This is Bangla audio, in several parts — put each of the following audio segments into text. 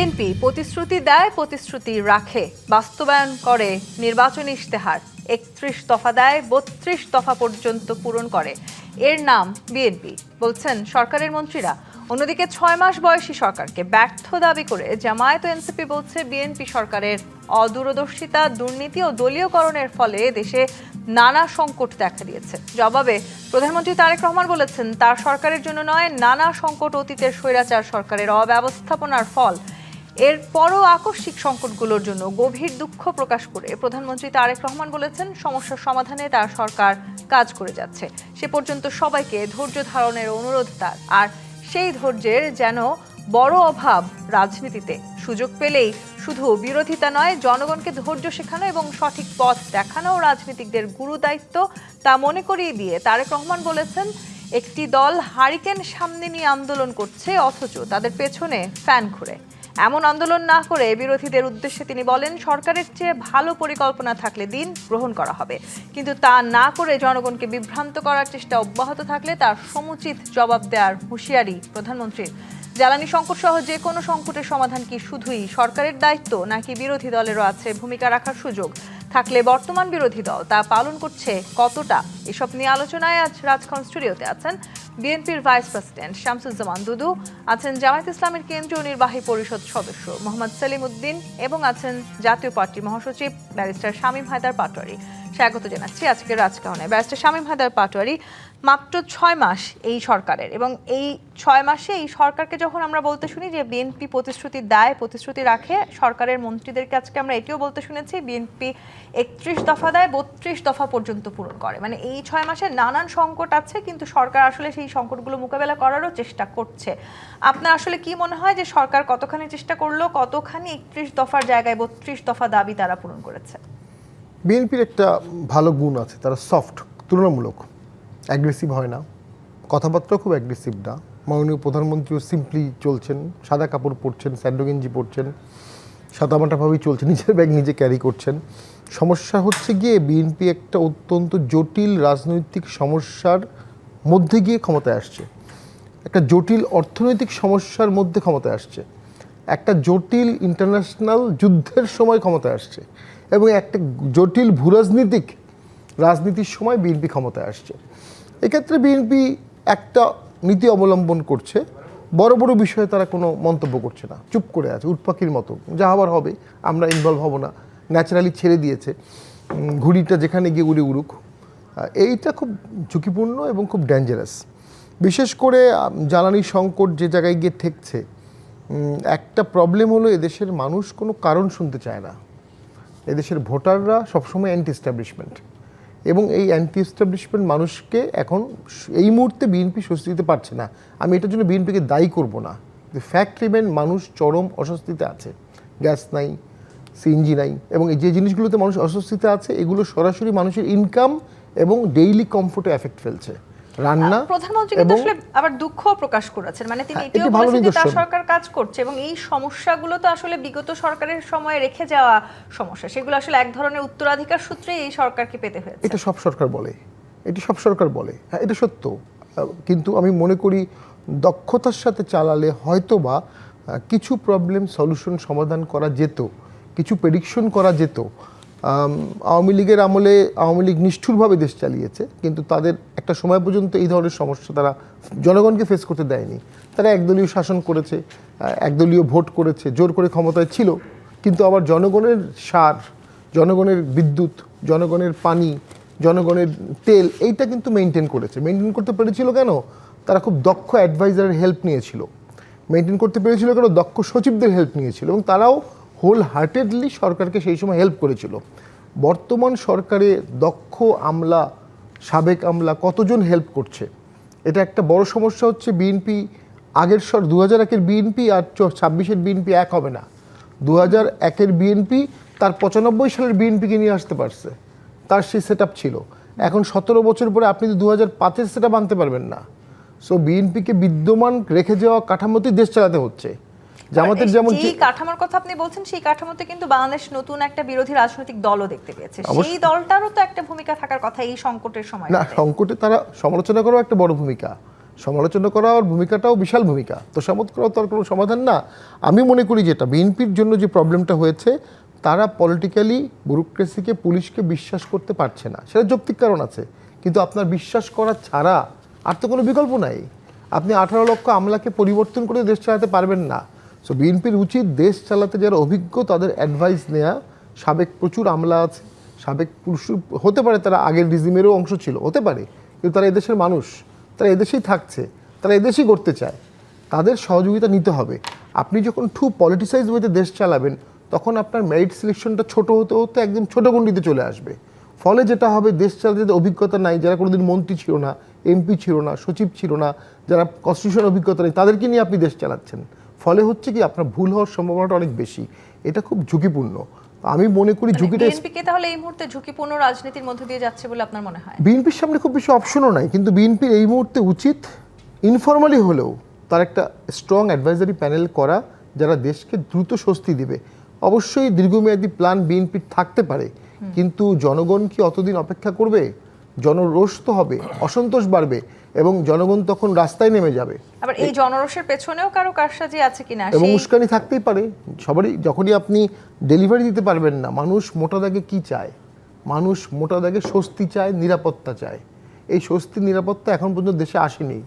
বিএনপি প্রতিশ্রুতি দেয়, প্রতিশ্রুতি রাখে, বাস্তবায়ন করে নির্বাচনী ইশতেহার। ৩১ দফা দেয়, ৩২ দফা পর্যন্ত পূরণ করে। এর নাম বিএনপি, বলছেন সরকারের মন্ত্রীরা। অন্যদিকে ৬ মাস বয়সী সরকারকে ব্যর্থ দাবি করে জামায়াত ও এনসিপি বলছে বিএনপি সরকারের অদূরদর্শিতা, দুর্নীতি ও দলীয়করণের ফলে দেশে নানা সংকট দেখা দিয়েছে। জবাবে প্রধানমন্ত্রী তারেক রহমান বলেছেন, তার সরকারের জন্য নয়, নানা সংকট অতীতের স্বৈরাচার সরকারের অব্যবস্থাপনার ফল। এরপরও আকস্মিক সংকটগুলোর জন্য গভীর দুঃখ প্রকাশ করে প্রধানমন্ত্রী তারেক রহমান বলেছেন, সমস্যার সমাধানে তার সরকার কাজ করে যাচ্ছে। সে পর্যন্ত সবাইকে ধৈর্য ধারণের অনুরোধ তার। আর সেই ধৈর্যের যেন বড় অভাব রাজনীতিতে। সুযোগ পেলেই শুধু বিরোধিতা নয়, জনগণকে ধৈর্য শেখানো এবং সঠিক পথ দেখানো রাজনীতিকদের গুরু দায়িত্ব। তা মনে করিয়ে দিয়ে তারেক রহমান বলেছেন, একটি দল হারিকেন সামনে নিয়ে আন্দোলন করছে, অথচ তাদের পেছনে ফ্যান ঘুরে। এমন আন্দোলন না করে বিরোধীদের উদ্দেশ্যে তিনি বলেন, সরকারের চেয়ে ভালো পরিকল্পনা থাকলে দিন গ্রহণ করা হবে, কিন্তু তা না করে জনগণকে বিভ্রান্ত করার চেষ্টা অব্যাহত থাকলে তার সমুচিত জবাব দেওয়ার হুঁশিয়ারি প্রধানমন্ত্রীর। জ্বালানি সংকট সহ যে কোনো সংকটের সমাধান কি শুধুই সরকারের দায়িত্ব, নাকি বিরোধী দলেরও আছে ভূমিকা রাখার সুযোগ? থাকলে বর্তমান বিরোধী দল তা পালন করছে কতটা? এসব নিয়ে আলোচনায় আজ রাজখান স্টুডিওতে আছেন বিএনপির ভাইস প্রেসিডেন্ট শামসুজ্জামান দুদু, আছেন জামায়াত ইসলামের কেন্দ্রীয় নির্বাহী পরিষদ সদস্য মোহাম্মদ সেলিম উদ্দিন এবং আছেন জাতীয় পার্টির মহাসচিব ব্যারিস্টার শামীম হায়দার পাটোয়ারি। স্বাগত জানাচ্ছি আজকের রাজকাহনে। ব্যারিস্টার শামীম হায়দার পাটোয়ারি, মাত্র ৬ মাস এই সরকারের, এবং এই ৬ মাসে এই সরকারকে যখন আমরা বলতে শুনি যে বিএনপি প্রতিশ্রুতি দেয়, প্রতিশ্রুতি রাখে, সরকারের মন্ত্রীদেরকে আজকে আমরা এটিও বলতে শুনেছি বিএনপি ৩১ দফা দেয়, ৩২ দফা পর্যন্ত পূরণ করে। মানে এই ৬ মাসে নানান সংকট আছে, কিন্তু সরকার আসলে সেই সংকটগুলো মোকাবেলা করারও চেষ্টা করছে। আপনার আসলে কি মনে হয় যে সরকার কতখানি চেষ্টা করলো, কতখানি ৩১ দফার জায়গায় ৩২ দফা দাবি তারা পূরণ করেছে? বিএনপির একটা ভালো গুণ আছে, তারা সফট, তুলনামূলক অ্যাগ্রেসিভ হয় না, কথাবার্তাও খুব অ্যাগ্রেসিভ না। মাননীয় প্রধানমন্ত্রীও সিম্পলি চলছেন, সাদা কাপড় পরছেন, স্যান্ডো গেঞ্জি পরছেন, সাদামাটাভাবেই চলছেন, নিজের ব্যাগ নিজে ক্যারি করছেন। সমস্যা হচ্ছে গিয়ে বিএনপি একটা অত্যন্ত জটিল রাজনৈতিক সমস্যার মধ্যে গিয়ে ক্ষমতায় আসছে, একটা জটিল অর্থনৈতিক সমস্যার মধ্যে ক্ষমতায় আসছে, একটা জটিল ইন্টারন্যাশনাল যুদ্ধের সময় ক্ষমতায় আসছে, এবং একটা জটিল রাজনীতির সময় বিএনপি ক্ষমতায় আসছে। এক্ষেত্রে বিএনপি একটা নীতি অবলম্বন করছে, বড় বড় বিষয়ে তারা কোনো মন্তব্য করছে না, চুপ করে আছে উটপাখির মতো, যা হবার হবে, আমরা ইনভলভ হব না, ন্যাচারালি ছেড়ে দিয়েছে, ঘুড়িটা যেখানে গিয়ে উড়ে উড়ুক। এইটা খুব ঝুঁকিপূর্ণ এবং খুব ডেঞ্জারাস। বিশেষ করে জ্বালানি সংকট যে জায়গায় গিয়ে ঠেকছে, একটা প্রবলেম হলো এদেশের মানুষ কোনো কারণ শুনতে চায় না। এদেশের ভোটাররা সবসময় অ্যান্টি এস্টাবলিশমেন্ট, এবং এই অ্যান্টি এস্টাবলিশমেন্ট মানুষকে এখন এই মুহূর্তে বিএনপি স্বস্তি দিতে পারছে না। আমি এটার জন্য বিএনপিকে দায়ী করব না, ফ্যাক্ট রিমেন, মানুষ চরম অস্বস্তিতে আছে। গ্যাস নাই, সিএনজি নাই, এবং এই যে জিনিসগুলোতে মানুষ অস্বস্তিতে আছে, এগুলো সরাসরি মানুষের ইনকাম এবং ডেইলি কমফোর্টে এফেক্ট ফেলছে। রান্না, প্রধানমন্ত্রী কিন্তু আসলে আবার দুঃখ প্রকাশ করেছেন, মানে তিনি এটিও বলেছেন যে তার সরকার কাজ করছে, এবং এই সমস্যাগুলো তো আসলে বিগত সরকারের সময় রেখে যাওয়া সমস্যা, সেগুলো আসলে এক ধরনের উত্তরাধিকার সূত্রে এই সরকারকে পেতে হয়েছে। এটা সব সরকার বলে, হ্যাঁ এটা সত্য, কিন্তু আমি মনে করি দক্ষতার সাথে চালালে হয়তোবা কিছু প্রবলেম সলিউশন সমাধান করা যেত, কিছু প্রেডিকশন করা যেত। আওয়ামী লীগের আমলে আওয়ামী লীগ নিষ্ঠুরভাবে দেশ চালিয়েছে, কিন্তু তাদের একটা সময় পর্যন্ত এই ধরনের সমস্যা তারা জনগণকে ফেস করতে দেয়নি। তারা একদলীয় শাসন করেছে, একদলীয় ভোট করেছে, জোর করে ক্ষমতায় ছিল, কিন্তু আবার জনগণের সার, জনগণের বিদ্যুৎ, জনগণের পানি, জনগণের তেল, এইটা কিন্তু মেনটেন করতে পেরেছিল। কেন? তারা খুব দক্ষ অ্যাডভাইজারের হেল্প নিয়েছিল। মেনটেন করতে পেরেছিল কেন? দক্ষ সচিবদের হেল্প নিয়েছিল, এবং তারাও হোল হার্টেডলি সরকারকে সেই সময় হেল্প করেছিল। বর্তমান সরকারে দক্ষ আমলা, সাবেক আমলা কতজন হেল্প করছে? এটা একটা বড় সমস্যা হচ্ছে। বিএনপি আগের 2001-এর বিএনপি আর 26-এর বিএনপি এক হবে না। 2001-এর বিএনপি তার 95 সালের বিএনপিকে নিয়ে আসতে পারছে, তার সেই সেট ছিল। এখন 17 বছর পরে আপনি তো 2005-এর সেট আনতে পারবেন না। সো বিএনপিকে বিদ্যমান রেখে যাওয়া কাঠামোতেই দেশ চালাতে হচ্ছে। জামাতের যেমন যেই কাঠামোর কথা আপনি বলছেন, সেই কাঠামোতে কিন্তু বাংলাদেশ নতুন একটা বিরোধী রাজনৈতিক দলও দেখতে পেয়েছে, সেই দলটারও তো একটা ভূমিকা থাকার কথা এই সংকটের সময়। না, সংকটে তারা সমালোচনা করাও একটা বড় ভূমিকা, সমালোচনা করার ভূমিকাটাও বিশাল ভূমিকা, তোষামত করা তো আর কোনো সমাধান না। আমি মনে করি যেটা বিএনপির জন্য যে প্রবলেমটা হয়েছে, তারা পলিটিক্যালি ব্যুরোক্রেসিকে, পুলিশকে বিশ্বাস করতে পারছে না। সেটা যৌক্তিক কারণ আছে, কিন্তু আপনার বিশ্বাস করা ছাড়া আর তো কোনো বিকল্প নাই। আপনি 18 লক্ষ আমলাকে পরিবর্তন করে দেশ চালাতে পারবেন না। সো বিএনপির উচিত দেশ চালাতে যারা অভিজ্ঞ তাদের অ্যাডভাইস নেওয়া। সাবেক প্রচুর আমলা আছে, সাবেক পুরুষ হতে পারে, তারা আগের রিজিমেরও অংশ ছিল, হতে পারে, কিন্তু তারা এদেশের মানুষ, তারা এদেশেই থাকছে, তারা এদেশেই করতে চায়, তাদের সহযোগিতা নিতে হবে। আপনি যখন পলিটিসাইজ ওয়েতে দেশ চালাবেন, তখন আপনার মেরিট সিলেকশনটা ছোট হতে হতে একদম ছোট গণ্ডিতে চলে আসবে। ফলে যেটা হবে, দেশ চালাতে যাদের অভিজ্ঞতা নাই, যারা কোনোদিন মন্ত্রী ছিল না, এমপি ছিল না, সচিব ছিল না, যারা কনস্টিটিউশন অভিজ্ঞতা নেই, তাদেরকে নিয়ে আপনি দেশ চালাচ্ছেন। ফলে হচ্ছে কি, আপনার ভুল হওয়ার সম্ভাবনাটা অনেক বেশি। এটা খুব ঝুঁকিপূর্ণ। আমি মনে করি ঝুঁকিটা বিএনপিকে তাহলে এই মুহূর্তে ঝুঁকিপূর্ণ রাজনীতির মধ্যে দিয়ে যাচ্ছে বলে আপনার মনে হয়? বিএনপির সামনে খুব বেশি অপশনও নাই, কিন্তু বিএনপির এই মুহূর্তে উচিত ইনফর্মালি হলেও তার একটা স্ট্রং অ্যাডভাইজারি প্যানেল করা, যারা দেশকে দ্রুত স্বস্তি দিবে। অবশ্যই দীর্ঘমেয়াদী প্ল্যান বিএনপির থাকতে পারে, কিন্তু জনগণ কি অতদিন অপেক্ষা করবে? জনরোষ তো হবে, অসন্তোষ বাড়বে, এবং জনগণ তখন রাস্তায় নেমে যাবে। আবার এই জনরোষের পেছনেও কারো কারসাজি আছে কিনা, এবং উস্কানি থাকতেই পারে সবারই। যখনই আপনি ডেলিভারি দিতে পারবেন না, মানুষ মোটা দাগে কি চায়? মানুষ মোটা দাগে স্বস্তি চায়, নিরাপত্তা চায়। এই স্বস্তি নিরাপত্তা এখন পর্যন্ত দেশে আসেনি,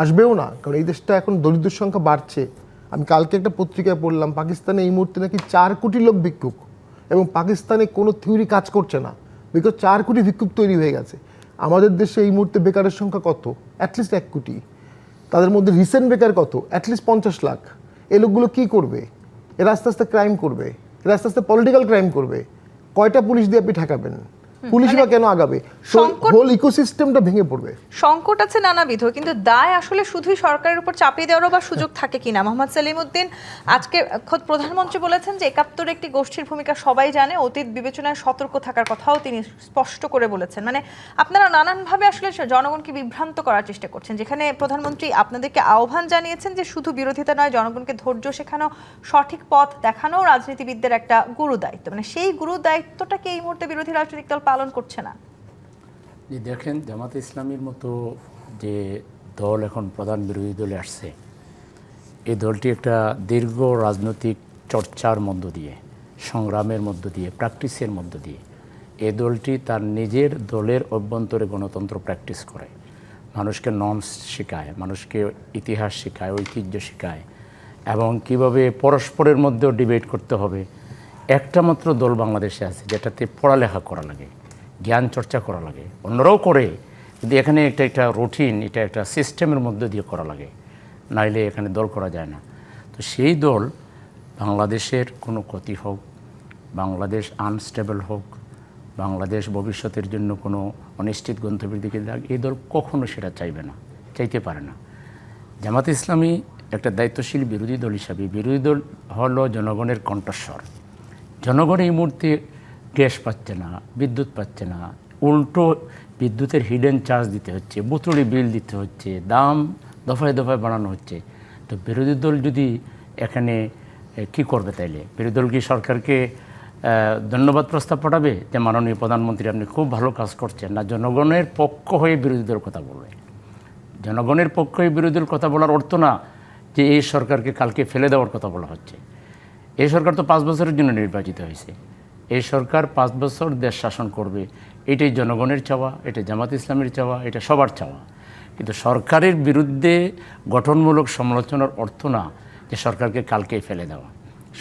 আসবেও না, কারণ এই দেশটা এখন দরিদ্রের সংখ্যা বাড়ছে। আমি কালকে একটা পত্রিকায় পড়লাম, পাকিস্তানে এই মুহূর্তে নাকি 4 কোটি লোক ভিক্ষুক, এবং পাকিস্তানে কোনো থিওরি কাজ করছে না, বিকজ 4 কোটি ভিক্ষুক তৈরি হয়ে গেছে। আমাদের দেশে এই মুহূর্তে বেকারের সংখ্যা কত? অ্যাটলিস্ট 1 কোটি। তাদের মধ্যে রিসেন্ট বেকার কত? অ্যাটলিস্ট 50 লাখ। এই লোকগুলো কী করবে? এরা আস্তে আস্তে ক্রাইম করবে, এরা আস্তে আস্তে পলিটিক্যাল ক্রাইম করবে। কয়টা পুলিশ দিয়ে আপনি ঠেকাবেন? পুলিশ বা কেন আগাবে? হোল ইকোসিস্টেমটা ভেঙে পড়বে। সংকট আছে নানাবিধ, কিন্তু দায় আসলে শুধুই সরকারের উপর চাপিয়ে দেওয়ারও বা সুযোগ থাকে কিনা? মোহাম্মদ সেলিমউদ্দিন, আজকে খোদ প্রধানমন্ত্রী বলেছেন যে 71 একটি গোষ্ঠীর ভূমিকা সবাই জানে, অতীত বিবেচনায় সতর্ক থাকার কথাও তিনি স্পষ্ট করে বলেছেন। মানে আপনারা নানানভাবে আসলে জনগণকে বিভ্রান্ত করার চেষ্টা করছেন, যেখানে প্রধানমন্ত্রী আপনাদেরকে আহ্বান জানিয়েছেন যে শুধু বিরোধিতা নয়, জনগণকে ধৈর্য শেখানো, সঠিক পথ দেখানো রাজনীতিবিদদের একটা গুরু দায়িত্ব। মানে সেই গুরু দায়িত্বটাকে এই মুহূর্তে বিরোধী রাজনৈতিক দল পালন করছে না। যে দেখেন, জামাতে ইসলামীর মতো যে দল এখন প্রধান বিরোধী দলে আসছে, এই দলটি একটা দীর্ঘ রাজনৈতিক চর্চার মধ্য দিয়ে, সংগ্রামের মধ্য দিয়ে, প্র্যাকটিসের মধ্য দিয়ে এই দলটি তার নিজের দলের অভ্যন্তরে গণতন্ত্র প্র্যাকটিস করে, মানুষকে নর্মস শেখায়, মানুষকে ইতিহাস শেখায়, ঐতিহ্য শেখায়, এবং কিভাবে পরস্পরের মধ্যেও ডিবেট করতে হবে। একটা মাত্র দল বাংলাদেশে আছে যেটাতে পড়ালেখা করা লাগে, জ্ঞান চর্চা করা লাগে। অন্যরাও করে, কিন্তু এখানে একটা রুটিন, এটা একটা সিস্টেমের মধ্যে দিয়ে করা লাগে, নাইলে এখানে দল করা যায় না। তো সেই দল বাংলাদেশের কোনো ক্ষতি হোক, বাংলাদেশ আনস্টেবল হোক, বাংলাদেশ ভবিষ্যতের জন্য কোনো অনিশ্চিত গন্তব্যের দিকে যাক, এই দল কখনো সেটা চাইবে না, চাইতে পারে না। জামাতে ইসলামী একটা দায়িত্বশীল বিরোধী দল হিসাবে, বিরোধী দল হলো জনগণের কণ্ঠস্বর। জনগণ এই মুহূর্তে গ্যাস পাচ্ছে না, বিদ্যুৎ পাচ্ছে না, উল্টো বিদ্যুতের হিডেন চার্জ দিতে হচ্ছে, বুতুড়ি বিল দিতে হচ্ছে, দাম দফায় দফায় বাড়ানো হচ্ছে। তো বিরোধী দল যদি এখানে কি করবে? তাইলে বিরোধী দল কি সরকারকে ধন্যবাদ প্রস্তাব পাঠাবে যে মাননীয় প্রধানমন্ত্রী আপনি খুব ভালো কাজ করছেন? না জনগণের পক্ষ হয়ে বিরোধী দল কথা বলবে? জনগণের পক্ষ হয়ে বিরোধী দল কথা বলার অর্থ না যে এই সরকারকে কালকে ফেলে দেওয়ার কথা বলা হচ্ছে। এই সরকার তো 5 বছরের জন্য নির্বাচিত হয়েছে। এই সরকার 5 বছর দেশ শাসন করবে, এটাই জনগণের চাওয়া, এটা জামাত ইসলামের চাওয়া, এটা সবার চাওয়া। কিন্তু সরকারের বিরুদ্ধে গঠনমূলক সমালোচনার অর্থ না যে সরকারকে কালকেই ফেলে দেওয়া।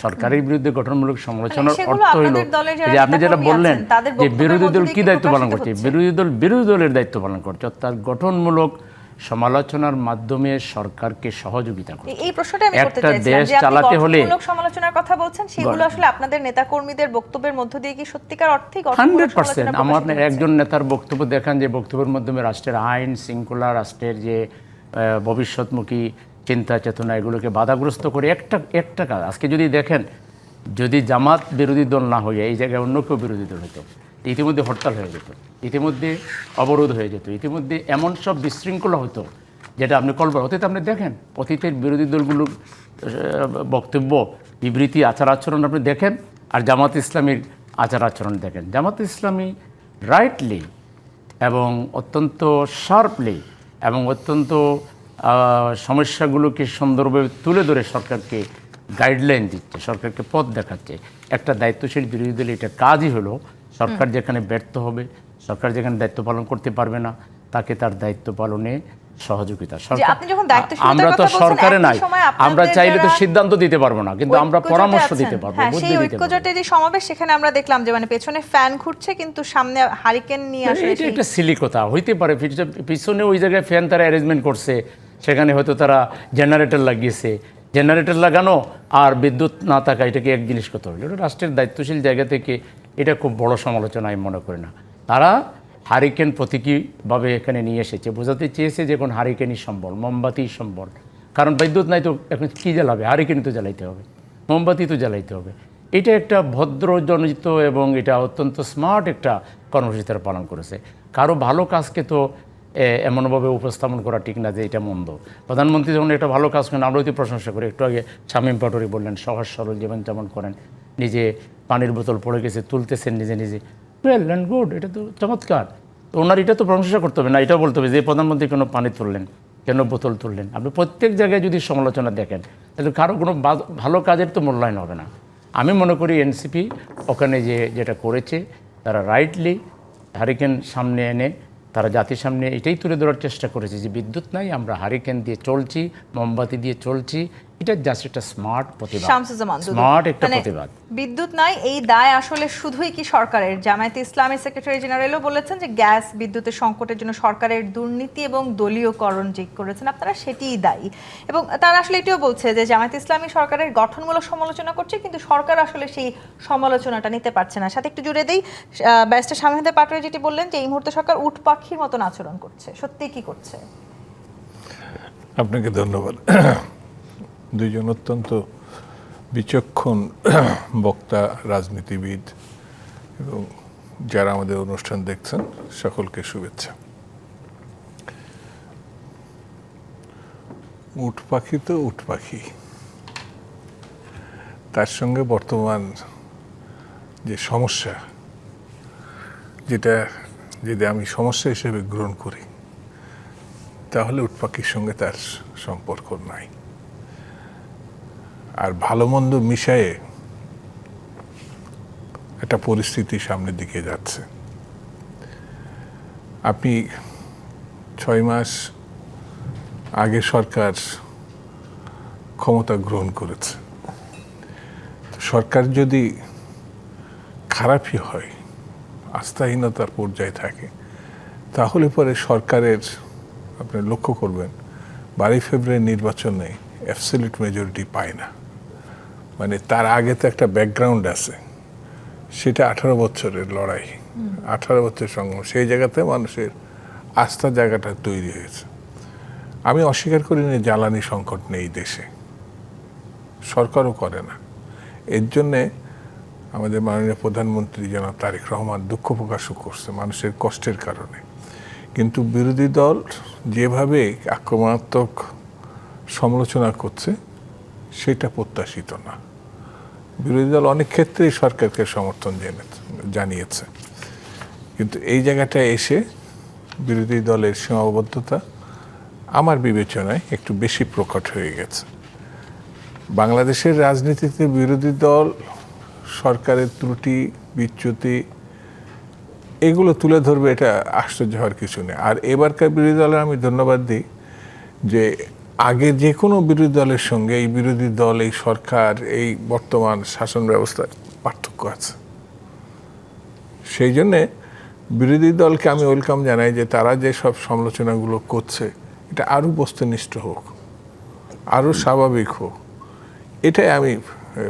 সরকারের বিরুদ্ধে গঠনমূলক সমালোচনার অর্থ হইল যে আপনি যেটা বললেন যে বিরোধী দল কি দায়িত্ব পালন করছে, বিরোধী দলের দায়িত্ব পালন করছে, অর্থাৎ গঠনমূলক সমালোচনার মাধ্যমে সরকারকে সহযোগিতা করে। এই প্রশ্নটা আমি করতে চাইছিলাম, দেশ চালাতে হলে গঠনমূলক সমালোচনার কথা বলছেন, সেগুলো আসলে আপনাদের নেতাকর্মীদের বক্তব্যের মধ্য দিয়ে কি সত্যিকার অর্থেই গঠনমূলক সমালোচনা? 100% আমার একজন নেতার বক্তব্য দেখান যে বক্তব্যের মাধ্যমে রাষ্ট্রের আইন শৃঙ্খলা, রাষ্ট্রের যে ভবিষ্যৎমুখী চিন্তা চেতনা, এগুলোকে বাধাগ্রস্ত করে একটা কাজ। আজকে যদি দেখেন, যদি জামাত বিরোধী দল না হয়ে এই জায়গায় অন্য কেউ বিরোধী দল হতো, ইতিমধ্যে হরতাল হয়ে যেত, ইতিমধ্যে অবরোধ হয়ে যেত, ইতিমধ্যে এমন সব বিশৃঙ্খলা হতো যেটা আপনি কল্পনা। অতীতে আপনি দেখেন, অতীতের বিরোধী দলগুলোর বক্তব্য, বিবৃতি, আচার আচরণ আপনি দেখেন, আর জামাত ইসলামীর আচার আচরণ দেখেন। জামাত ইসলামী রাইটলি এবং অত্যন্ত শার্পলি এবং অত্যন্ত সমস্যাগুলোকে সুন্দরভাবে তুলে ধরে সরকারকে গাইডলাইন দিচ্ছে, সরকারকে পথ দেখাচ্ছে। একটা দায়িত্বশীল বিরোধী দল এটা কাজই হলো সরকার যেখানে ব্যর্থ হবে, সরকার যেখানে দায়িত্ব পালন করতে পারবে না, তাকে তার দায়িত্ব পালনে সহযোগিতা। আপনি যখন দায়িত্বশীলতার আমরা তো কথা বলছেন, সরকারে একই নাই, সময় আমরা আপনাদের চাইলে তো যারা সিদ্ধান্ত দিতে পারবো না, কিন্তু আমরা ঐক্যজোটে পরামর্শ আছেন, দিতে পারবো, হ্যাঁ, বুদ্ধি সেই দিতে পারবো। ঐক্যজোটের যে সমাবেশ সেখানে আমরা দেখলাম যে মানে পেছনে ফ্যান ঘুরছে কিন্তু সামনে হারিকেন নিয়ে আসলে এটা একটা সিলি কথা হইতে পারে, পিছনে ওই জায়গায় ফ্যান তারা অ্যারেঞ্জমেন্ট করছে, সেখানে হয়তো তারা জেনারেটর লাগিয়েছে, জেনারেটর লাগানো আর বিদ্যুৎ না থাকা এটা কি এক জিনিস কত হলো? এটা রাষ্ট্রের দায়িত্বশীল জায়গা থেকে এটা খুব বড় সমালোচনা আমি মনে করি না। তারা হারিকেন প্রতীকীভাবে এখানে নিয়ে এসেছে, বোঝাতে চেয়েছে যে এখন হারিকেনই সম্বল, মোমবাতি সম্বল। কারণ বিদ্যুৎ নাই তো এখন কী জ্বালাবে, হারিকেন তো জ্বালাইতে হবে, মোমবাতি তো জ্বালাইতে হবে। এটা একটা ভদ্রজনিত এবং এটা অত্যন্ত স্মার্ট একটা কর্মসূচি তারা পালন করেছে। কারো ভালো কাজকে তো এমনভাবে উপস্থাপন করা ঠিক না যে এটা মন্দ। প্রধানমন্ত্রী যখন একটা ভালো কাজ করেন আমরা তো প্রশংসা করি। একটু আগে শামীম পাটোয়ারি বললেন সহজ সরল জীবনযাপন করেন, নিজে পানির বোতল পড়ে গেছে তুলতেছেন নিজে নিজে, ওয়েল অ্যান্ড গুড, এটা তো চমৎকার। তো ওনার এটা তো প্রশংসা করতে হবে না, এটাও বলতে হবে যে প্রধানমন্ত্রী কেন পানি তুললেন, কেন বোতল তুললেন। আপনি প্রত্যেক জায়গায় যদি সমালোচনা দেখেন তাহলে কারো কোনো ভালো কাজের তো মূল্যায়ন হবে না। আমি মনে করি এনসিপি ওখানে যেটা করেছে তারা রাইটলি হারিকেন সামনে এনে তারা জাতির সামনে এটাই তুলে ধরার চেষ্টা করেছে যে বিদ্যুৎ নাই, আমরা হারিকেন দিয়ে চলছি, মোমবাতি দিয়ে চলছি। এটা জাস্ট একটা স্মার্ট প্রতিবাদ, স্মার্ট একটা প্রতিবাদ। বিদ্যুৎ নাই এই দায় আসলে শুধুই কি সরকারের? জামায়াতে ইসলামের সেক্রেটারি জেনারেলও বলেছেন যে গ্যাস বিদ্যুতের সংকটের জন্য সরকারের দুর্নীতি এবং দলীয়করণ যে করেছেন আপনারা সেটিই দায়ী। এবং তারা আসলে এটিও বলছে যে জামায়াতে ইসলামী সরকারের গঠনমূলক সমালোচনা করছে কিন্তু সরকার আসলে সেই সমালোচনাটা নিতে পারছে না। সাথে একটু জুড়ে দেই, ব্যারিস্টার শামীম পাটোয়ারি যেটি বললেন যে এই মুহূর্তে সরকার উট পাখির মতন আচরণ করছে, সত্যি কি করছে? আপনাকে ধন্যবাদ। দুইজন অত্যন্ত বিচক্ষণ বক্তা, রাজনীতিবিদ এবং যারা আমাদের অনুষ্ঠান দেখছেন সকলকে শুভেচ্ছা। উট পাখি তো উট পাখি, তার সঙ্গে বর্তমান যে সমস্যা, যেটা যদি আমি সমস্যা হিসেবে গ্রহণ করি তাহলে উট পাখির সঙ্গে তার সম্পর্ক নাই। আর ভালো মন্দ মিশায়ে একটা পরিস্থিতি সামনের দিকে যাচ্ছে। আপনি 6 মাস আগে সরকার ক্ষমতা গ্রহণ করেছে, সরকার যদি খারাপই হয়, আস্থাহীনতার পর্যায়ে থাকে, তাহলে পরে সরকারের আপনি লক্ষ্য করবেন 12 ফেব্রুয়ারি নির্বাচনে অ্যাবসলিউট মেজরিটি পায় না। মানে তার আগে তো একটা ব্যাকগ্রাউন্ড আছে, সেটা 18 বছরের লড়াই, 18 বছরের সংগ্রাম, সেই জায়গাতে মানুষের আস্থার জায়গাটা তৈরি হয়েছে। আমি অস্বীকার করি না জ্বালানি সংকট নেই দেশে, সরকারও করে না। এর জন্যে আমাদের মাননীয় প্রধানমন্ত্রী জনাব তারেক রহমান দুঃখ প্রকাশও করছে মানুষের কষ্টের কারণে। কিন্তু বিরোধী দল যেভাবে আক্রমণাত্মক সমালোচনা করছে সেটা প্রত্যাশিত না। বিরোধী দল অনেক ক্ষেত্রেই সরকারকে সমর্থন জানিয়েছে, কিন্তু এই জায়গাটায় এসে বিরোধী দলের সীমাবদ্ধতা আমার বিবেচনায় একটু বেশি প্রকট হয়ে গেছে। বাংলাদেশের রাজনীতিতে বিরোধী দল সরকারের ত্রুটি বিচ্যুতি এগুলো তুলে ধরবে, এটা আশ্চর্য হওয়ার কিছু নেই। আর এবারকার বিরোধী দলের আমি ধন্যবাদ দিই যে আগে যে কোনো বিরোধী দলের সঙ্গে এই বিরোধী দল, এই সরকার, এই বর্তমান শাসন ব্যবস্থার পার্থক্য আছে। সেই জন্যে বিরোধী দলকে আমি ওয়েলকাম জানাই যে তারা যে সব সমালোচনাগুলো করছে এটা আরও বস্তুনিষ্ঠ হোক, আরও স্বাভাবিক হোক, এটাই আমি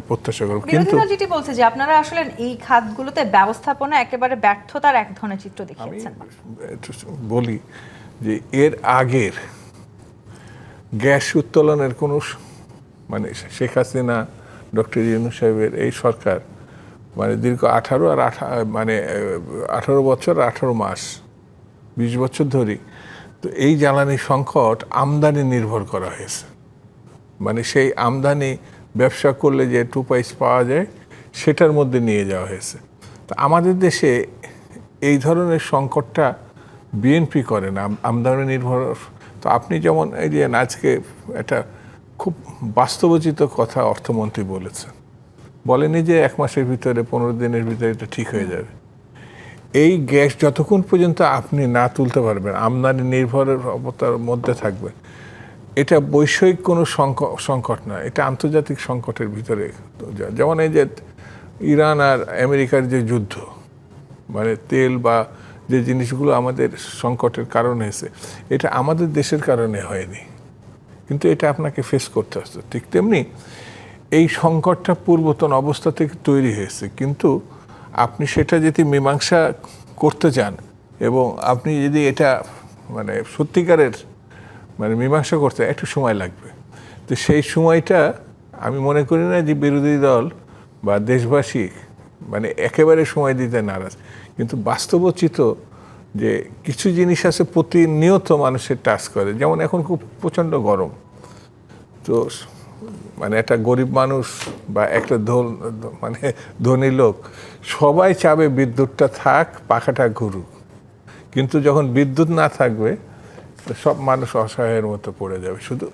প্রত্যাশা করব। কিন্তু যেটি বলছে যে আপনারা আসলে এই খাতগুলোতে ব্যবস্থাপনা একেবারে ব্যর্থতার এক ধরনের চিত্র দেখিয়েছেন। বলি যে এর আগের গ্যাস উত্তোলনের কোনো মানে শেখ হাসিনা, ডক্টর ইউনূস সাহেবের এই সরকার মানে দীর্ঘ 18 বছর 18 মাস 20 বছর ধরে তো এই জ্বালানি সংকট আমদানি নির্ভর করা হয়েছে। মানে সেই আমদানি ব্যবসা করলে যে 2 পয়সা পাওয়া যায় সেটার মধ্যে নিয়ে যাওয়া হয়েছে। তো আমাদের দেশে এই ধরনের সংকটটা বিএনপি করে না, আমদানি নির্ভর তো আপনি যেমন এই যে আজকে একটা খুব বাস্তবোচিত কথা অর্থমন্ত্রী বলেছেন, বলেনি যে 1 মাসের ভিতরে 15 দিনের ভিতরে এটা ঠিক হয়ে যাবে। এই গ্যাস যতক্ষণ পর্যন্ত আপনি না তুলতে পারবেন, আমদানি নির্ভরতার মধ্যে থাকবে, এটা বৈষয়িক কোনো সংকট না, এটা আন্তর্জাতিক সংকটের ভিতরে। যেমন এই যে ইরান আর আমেরিকার যে যুদ্ধ, মানে তেল বা যে জিনিসগুলো আমাদের সংকটের কারণ হয়েছে, এটা আমাদের দেশের কারণে হয়নি, কিন্তু এটা আপনাকে ফেস করতে হচ্ছে। ঠিক তেমনি এই সংকটটা পূর্বতন অবস্থা থেকে তৈরি হয়েছে, কিন্তু আপনি সেটা যদি মীমাংসা করতে চান এবং আপনি যদি এটা মানে সত্যিকারের মানে মীমাংসা করতে একটু সময় লাগবে। তো সেই সময়টা আমি মনে করি না যে বিরোধী দল বা দেশবাসী মানে একেবারে সময় দিতে নারাজ, কিন্তু বাস্তবোচিত যে কিছু জিনিস আছে প্রতিনিয়ত মানুষের টাচ করে। যেমন এখন খুব প্রচণ্ড গরম, তো মানে একটা গরিব মানুষ বা একটা মানে ধনী লোক সবাই চাবে বিদ্যুৎটা থাক, পাখাটা ঘুরুক, কিন্তু যখন বিদ্যুৎ না থাকবে সব মানুষ অসহায়ের মতো পড়ে যাবে। শুধু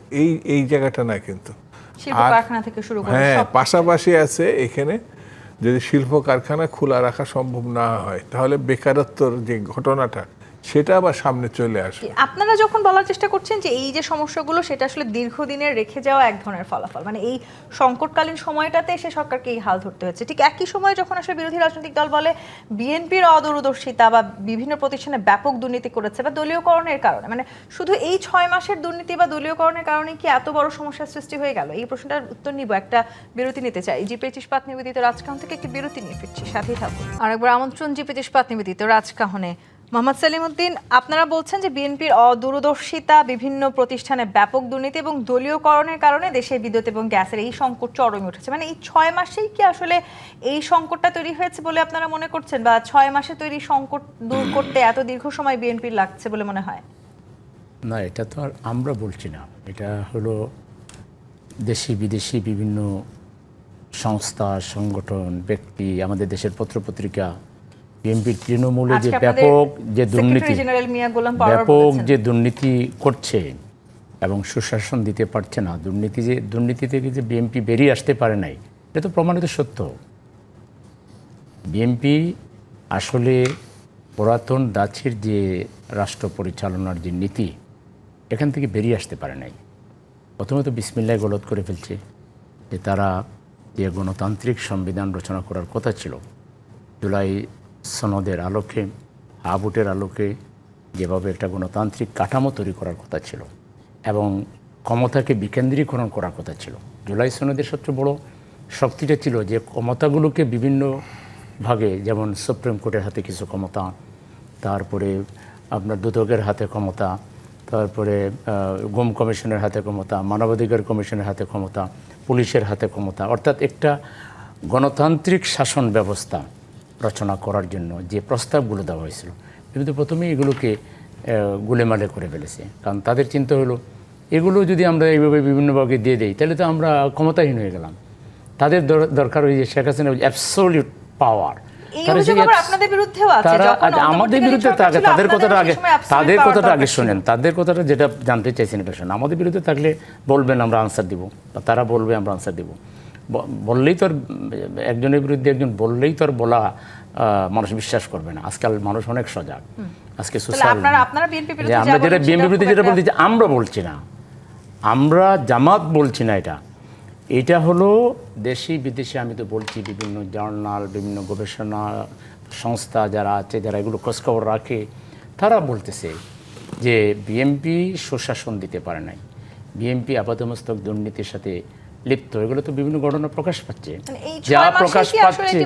এই জায়গাটা না, কিন্তু শিল্প কারখানা থেকে শুরু করে হ্যাঁ সব পাশাপাশি আছে এখানে, যদি শিল্প কারখানা খোলা রাখা সম্ভব না হয় তাহলে বেকারত্বর যে ঘটনাটা সেটা আবার সামনে চলে আসে। আপনারা যখন বলার চেষ্টা করছেন যে এই যে সমস্যাগুলো সেটা আসলে দীর্ঘদিনের রেখে যাওয়া এক ধরনের ফলাফল, মানে এই সংকটকালীন সময়টাতে এসে সরকারকে এই হাল ধরতে হচ্ছে, ঠিক একই সময় যখন আসলে বিরোধী রাজনৈতিক দল বলে বিএনপির অদূরদর্শিতা বা বিভিন্ন প্রতিষ্ঠানে ব্যাপক দুর্নীতি করেছে বা দলীয়করণের কারণে, মানে শুধু এই 6 মাসের দুর্নীতি বা দলীয়করণের কারণে কি এত বড় সমস্যার সৃষ্টি হয়ে গেল? এই প্রশ্নটার উত্তর নিব, একটা বিরতি নিতে চাই। জিপিএইচ ইস্পাত নিবেদিত রাজকাহন থেকে একটি বিরতি নিয়ে ফিরছি, সাথেই থাকুন। আরেকবার আমন্ত্রণ জিপিএইচ ইস্পাত নিবেদিত রাজকাহনে। মোহাম্মদ সেলিমউদ্দিন, আপনারা বলছেন যে বিএনপির অদূরদর্শিতা, বিভিন্ন প্রতিষ্ঠানে ব্যাপক দুর্নীতি এবং দলীয়করণের কারণে দেশে বিদ্যুৎ এবং গ্যাসের এই সংকট চরমে উঠেছে, মানে এই 6 মাসেই কি আসলে এই সংকটটা তৈরি হয়েছে বলে আপনারা মনে করছেন, বা 6 মাসে তৈরি সংকট দূর করতে এত দীর্ঘ সময় বিএনপির লাগছে বলে মনে হয়? না, এটা তো আর আমরা বলছি না, এটা হলো দেশি বিদেশি বিভিন্ন সংস্থা, সংগঠন, ব্যক্তি, আমাদের দেশের পত্রপত্রিকা, বিএনপির তৃণমূলে যে ব্যাপক যে দুর্নীতি করছে এবং সুশাসন দিতে পারছে না, দুর্নীতি থেকে যে বিএনপি বেরিয়ে আসতে পারে নাই, এটা তো প্রমাণিত সত্য। বিএনপি আসলে পুরাতন ডাচির যে রাষ্ট্র পরিচালনার যে নীতি, এখান থেকে বেরিয়ে আসতে পারে নাই। প্রথমত বিসমিল্লাহ গলত করে ফেলছে যে তারা যে গণতান্ত্রিক সংবিধান রচনা করার কথা ছিল, জুলাই সনদের আলোকে, হাবুটের আলোকে যেভাবে একটা গণতান্ত্রিক কাঠামো তৈরি করার কথা ছিল এবং ক্ষমতাকে বিকেন্দ্রীকরণ করার কথা ছিল। জুলাই সনদের সবচেয়ে বড় শক্তিটা ছিল যে ক্ষমতাগুলোকে বিভিন্ন ভাগে, যেমন সুপ্রিম কোর্টের হাতে কিছু ক্ষমতা, তারপরে আপনার দুদকের হাতে ক্ষমতা, তারপরে গুম কমিশনের হাতে ক্ষমতা, মানবাধিকার কমিশনের হাতে ক্ষমতা, পুলিশের হাতে ক্ষমতা, অর্থাৎ একটা গণতান্ত্রিক শাসন ব্যবস্থা রচনা করার জন্য যে প্রস্তাবগুলো দেওয়া হয়েছিল, কিন্তু প্রথমেই এগুলোকে গোলেমালে করে ফেলেছে। কারণ তাদের চিন্তা হলো এগুলো যদি আমরা এইভাবে বিভিন্নভাবে দিয়ে দিই তাহলে তো আমরা ক্ষমতাহীন হয়ে গেলাম। তাদের দরকার ওই যে শেখ হাসিনা অ্যাবসলিউট পাওয়ার। আমাদের বিরুদ্ধে তাদের কথাটা আগে শোনেন, তাদের কথাটা যেটা জানতে চাইছেন এটা শোনেন। আমাদের বিরুদ্ধে থাকলে বলবেন, আমরা আনসার দিব, তারা বলবে আমরা আনসার দিব। বললেই তো আর একজনের বিরুদ্ধে একজন বললেই তো আর বলা মানুষ বিশ্বাস করবে না। আজকাল মানুষ অনেক সজাগ। আজকে আমরা যেটা বিএনপি বিরুদ্ধে যেটা বলছি, আমরা বলছি না, আমরা জামাত বলছি না, এটা হলো দেশি বিদেশি, আমি তো বলছি বিভিন্ন জার্নাল, বিভিন্ন গবেষণা সংস্থা যারা আছে, যারা এগুলো খোঁজখবর রাখে, তারা বলতেছে যে বিএনপি সুশাসন দিতে পারে নাই, বিএনপি আপাতমস্তক দুর্নীতির সাথে লিপ্ত। এগুলো তো বিভিন্ন ঘটনা প্রকাশ পাচ্ছে, যা প্রকাশ পাচ্ছে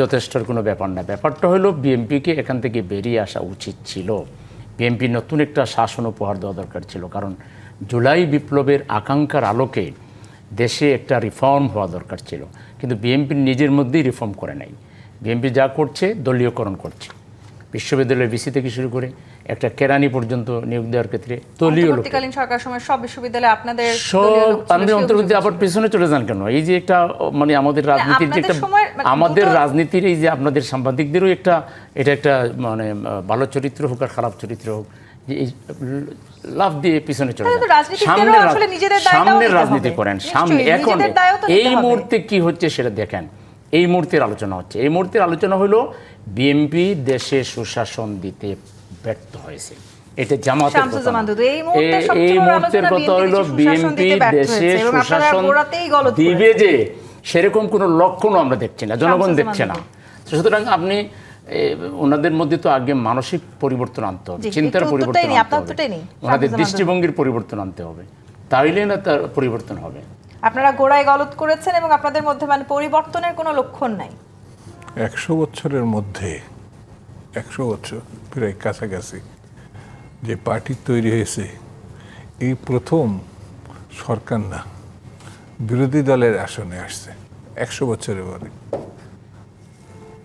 যথেষ্টর কোনো ব্যাপার না। ব্যাপারটা হলো বিএনপিকে এখান থেকে বেরিয়ে আসা উচিত ছিল। বিএনপি নতুন একটা শাসন উপহার দেওয়া দরকার ছিল, কারণ জুলাই বিপ্লবের আকাঙ্ক্ষার আলোকে দেশে একটা রিফর্ম হওয়া দরকার ছিল, কিন্তু বিএনপি নিজের মধ্যেই রিফর্ম করে নাই। বিএনপি যা করছে দলীয়করণ করছে, বিশ্ববিদ্যালয়ের ভিসি থেকে শুরু করে একটা কেরানি পর্যন্ত নিয়োগ দেওয়ার ক্ষেত্রে দলীয় লোক অন্তর্বর্তীকালীন সরকার সময় সব বিশ্ববিদ্যালয়ে আপনাদের সব দলীয় লোক ছিল, আপনি সেই অন্তর্বর্তী অভিযোগ আবার ছিল। পেছনে চলে যান কেন? এই যে একটা মানে আমাদের রাজনীতির যে একটা আপনাদের সময় মানে আমাদের দুটো- রাজনীতির এই যে আপনাদের সাংবাদিকদেরও একটা এটা একটা মানে ভালো চরিত্র হোক আর খারাপ চরিত্র হোক, যে এই লাভ দিয়ে পিছনে চলে তাহলে তো যান। রাজনীতিকদেরও আসলে নিজেদের দায়টাও সামনের নিতে রাজনীতি হবে। করেন, নিশ্চয়ই, সামনে এখন নিজেদের দায়ও তো নিতে এই হবে। মুহূর্তে কি হচ্ছে সেটা দেখেন। এই মুহূর্তের আলোচনা হচ্ছে, এই মুহূর্তের আলোচনা হলো বিএনপি দেশে সুশাসন দিতে ব্যর্থ হয়েছে। এটা জামাতের শামসুজ্জামান কথা না। দুদু, এই মুহূর্তে এই সবচেয়ে বড় মুহূর্তের আলোচনা কথা হলো বিএনপি সুশাসন বিএনপি দিতে ব্যর্থ দেশে হয়েছে এবং আপনারা সুশাসন গোড়াতেই গলত দিবে করেছেন। যে সেরকম কোনো লক্ষণও আমরা দেখছি না, জনগণ শামসুজ্জামান দেখছে না। সুতরাং আপনি ওনাদের মধ্যে তো আগে মানসিক পরিবর্তন আনতে হবে, জি, চিন্তার একটু পরিবর্তন উত্তরটাই নেই, আনতে আপনার হবে, উত্তরটাই নেই। ওনাদের শামসুজ্জামান দুদু। দৃষ্টিভঙ্গির পরিবর্তন আনতে হবে, তাইলে না তার পরিবর্তন হবে। আপনারা গোড়ায় গলত করেছেন এবং আপনাদের মধ্যে মানে পরিবর্তনের কোনো লক্ষণ নাই। 100 বছরের মধ্যে 100 বছর প্রায় কাছাকাছি যে পার্টি তৈরি হয়েছে, এই প্রথম সরকার না বিরোধী দলের আসনে আসছে 100 বছরের পরে।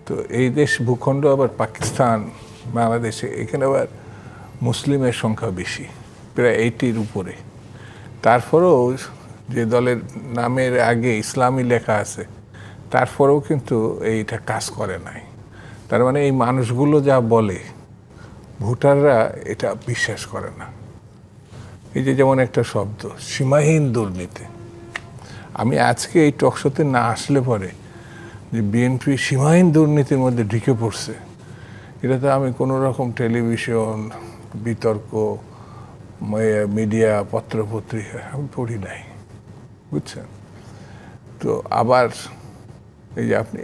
তো এই দেশ ভূখণ্ড আবার পাকিস্তান, বাংলাদেশে, এখানে আবার মুসলিমের সংখ্যা বেশি, প্রায় 80-র উপরে। তারপরেও যে দলের নামের আগে ইসলামী লেখা আছে, তারপরেও কিন্তু এইটা কাজ করে নাই। তার মানে এই মানুষগুলো যা বলে ভোটাররা এটা বিশ্বাস করে না। এই যে যেমন একটা শব্দ সীমাহীন দুর্নীতি, আমি আজকে এই টকশোতে না আসলে পরে যে বিএনপি সীমাহীন দুর্নীতির মধ্যে ঢুকে পড়ছে, এটা তো আমি কোনো রকম টেলিভিশন, বিতর্ক, মিডিয়া, পত্রপত্রিকা আমি পড়ি নাই, বুঝছেন? তো আবার এই যে আপনি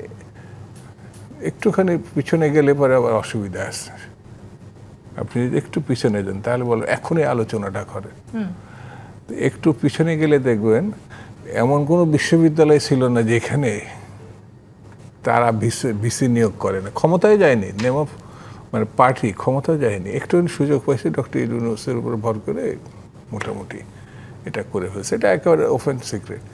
একটুখানি পিছনে গেলে পরে আবার অসুবিধা আছে। আপনি যদি একটু পিছনে যান তাহলে বলো এখনই আলোচনাটা করেন। তো একটু পিছনে গেলে দেখবেন এমন কোনো বিশ্ববিদ্যালয় ছিল না যেখানে তারা ভিসি নিয়োগ করে না, ক্ষমতায় যায়নি, নেম অফ মানে পার্টি ক্ষমতায় যায়নি, একটু সুযোগ পাইছে ডক্টর ইউনূসের উপর ভর করে মোটামুটি এটা করে ফেলছে। এটা একেবারে ওপেন সিক্রেট।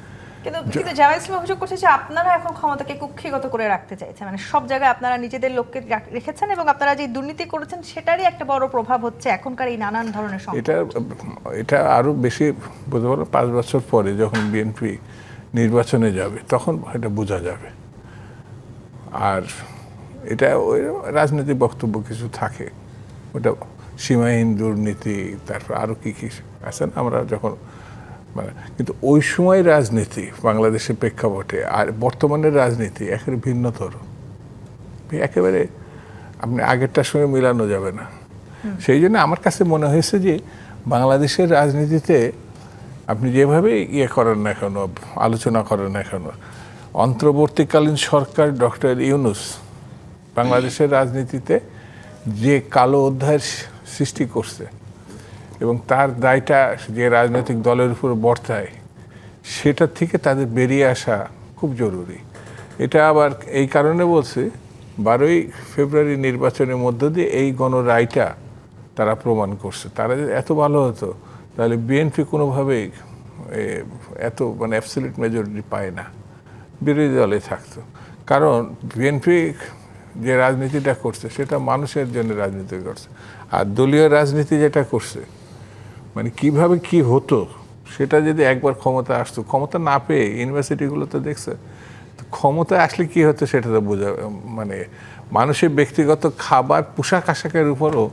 কিন্তু জামায়াত ইসলামী অভিযোগ করছে যে আপনারা এখন ক্ষমতাকে কুক্ষিগত করে রাখতে চাইছেন, মানে সব জায়গায় আপনারা নিজেদের লোককে রেখেছেন এবং আপনারা যে দুর্নীতি করেছেন সেটারই একটা বড় প্রভাব হচ্ছে এখনকার এই নানান ধরনের সংকট। এটা আরো বেশি বলতে পারো 5 বছর পরে যখন বিএনপি নির্বাচনে যাবে তখন এটা বোঝা যাবে। আর এটা ওই রাজনৈতিক বক্তব্য কিছু থাকে, ওটা সীমাহীন দুর্নীতি, তারপর আরো কি কি আছে না, আমরা যখন মানে, কিন্তু ওই সময় রাজনীতি বাংলাদেশের প্রেক্ষাপটে আর বর্তমানের রাজনীতি একেবারে ভিন্নতর, একেবারে আপনি আগেরটার সঙ্গে মিলানো যাবে না। সেই জন্য আমার কাছে মনে হয়েছে যে বাংলাদেশের রাজনীতিতে আপনি যেভাবে করেন না কেন, আলোচনা করেন না কেন, অন্তর্বর্তীকালীন সরকার ডক্টর ইউনূস বাংলাদেশের রাজনীতিতে যে কালো অধ্যায়ের সৃষ্টি করছে এবং তার দায়টা যে রাজনৈতিক দলের উপর বর্তায়, সেটা থেকে তাদের বেরিয়ে আসা খুব জরুরি। এটা আবার এই কারণে বলছে 12ই ফেব্রুয়ারি নির্বাচনের মধ্য দিয়ে এই গণরায়টা তারা প্রমাণ করছে। তারা যদি এত ভালো হতো তাহলে বিএনপি কোনোভাবেই এত মানে অ্যাবসলিউট মেজরিটি পায় না, বিরোধী দলে থাকতো। কারণ বিএনপি যে রাজনীতিটা করছে সেটা মানুষের জন্য রাজনীতি করছে, আর দলীয় রাজনীতি যেটা করছে মানে কিভাবে কি হতো সেটা যদি একবার ক্ষমতা আসতো, ক্ষমতা না পেয়ে ইউনিভার্সিটিগুলো তো দেখছে, ক্ষমতা আসলে কি হতো সেটা তো বোঝা, মানে মানুষের ব্যক্তিগত খাবার, পোশাক আশাকের উপরও